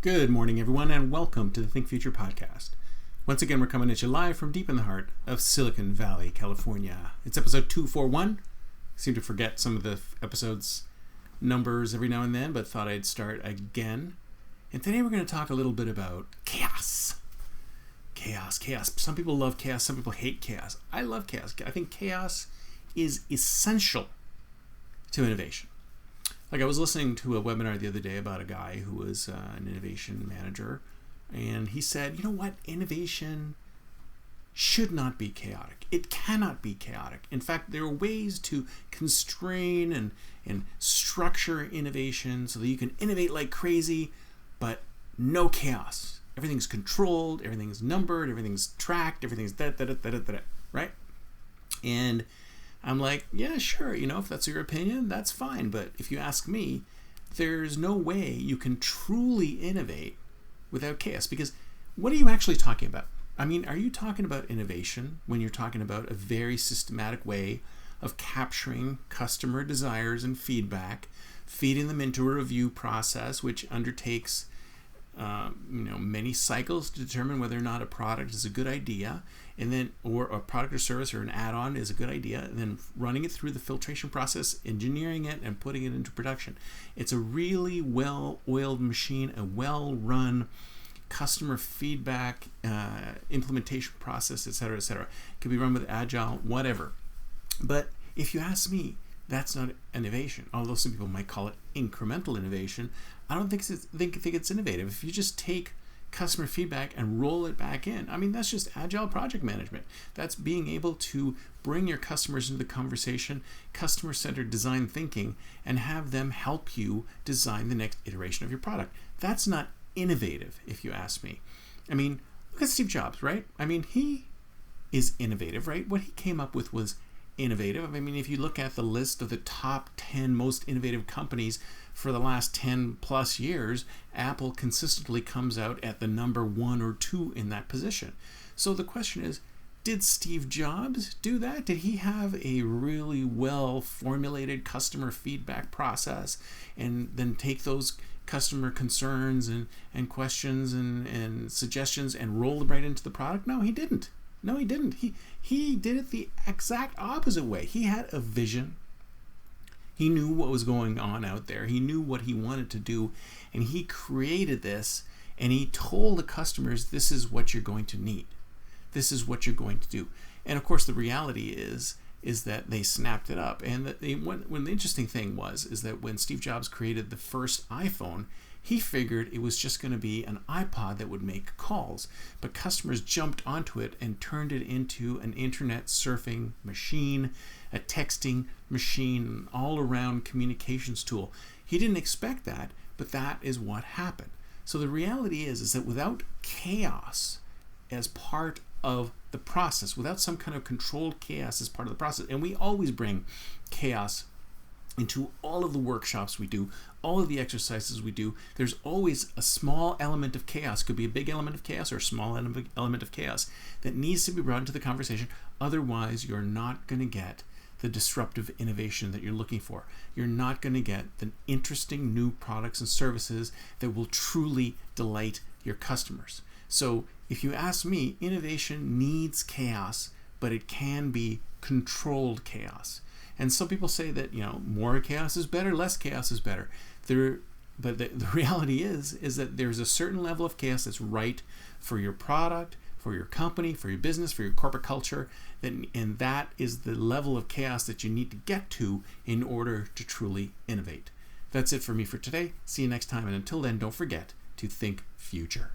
Good morning, everyone, and welcome to the Think Future podcast. Once again, we're coming at you live from deep in the heart of Silicon Valley, California. It's episode 241. I seem to forget some of the episodes numbers every now and then, but thought I'd start again. And today we're going to talk a little bit about chaos. Chaos. Some people love chaos. Some people hate chaos. I love chaos. I think chaos is essential to innovation. Like I was listening to a webinar the other day about a guy who was an innovation manager, and he said, you know what, innovation should not be chaotic. It cannot be chaotic. In fact, there are ways to constrain and structure innovation so that you can innovate like crazy, but no chaos. Everything's controlled, everything's numbered, everything's tracked, everything's right? And I'm like, yeah, sure, if that's your opinion, that's fine. But if you ask me, there's no way you can truly innovate without chaos. Because what are you actually talking about? I mean, are you talking about innovation when you're talking about a very systematic way of capturing customer desires and feedback, feeding them into a review process, which undertakes many cycles to determine whether or not a product is a good idea, and then or a product or service or an add-on is a good idea, and then running it through the filtration process, engineering it, and putting it into production. It's a really well-oiled machine, a well-run customer feedback implementation process, etc., etc. It can be run with agile, whatever. But if you ask me, that's not innovation. Although some people might call it incremental innovation, I don't think it's innovative. If you just take customer feedback and roll it back in, I mean, that's just agile project management. That's being able to bring your customers into the conversation, customer-centered design thinking, and have them help you design the next iteration of your product. That's not innovative, if you ask me. I mean, look at Steve Jobs, right? I mean, he is innovative, right? What he came up with was innovative. I mean, if you look at the list of the top 10 most innovative companies for the last 10 plus years, Apple consistently comes out at the number 1 or 2 in that position. So the question is, did Steve Jobs do that? Did he have a really well formulated customer feedback process and then take those customer concerns and questions and suggestions and roll them right into the product? No, he didn't. He did it the exact opposite way. He had a vision. He knew what was going on out there. He knew what he wanted to do, and he created this, and he told the customers, this is what you're going to need. This is what you're going to do. And of course, the reality is that they snapped it up. And when the interesting thing is that when Steve Jobs created the first iPhone, he figured it was just going to be an iPod that would make calls. But customers jumped onto it and turned it into an internet surfing machine, a texting machine, an all-around communications tool. He didn't expect that, but that is what happened. So the reality is that without chaos as part of the process, without some kind of controlled chaos as part of the process, and we always bring chaos into all of the workshops we do, all of the exercises we do, there's always a small element of chaos. It could be a big element of chaos or a small element of chaos that needs to be brought into the conversation. Otherwise, you're not going to get the disruptive innovation that you're looking for. You're not going to get the interesting new products and services that will truly delight your customers. So if you ask me, innovation needs chaos, but it can be controlled chaos. And some people say that, more chaos is better, less chaos is better. But the reality is that there's a certain level of chaos that's right for your product, for your company, for your business, for your corporate culture, and that is the level of chaos that you need to get to in order to truly innovate. That's it for me for today. See you next time, and until then, don't forget to think future.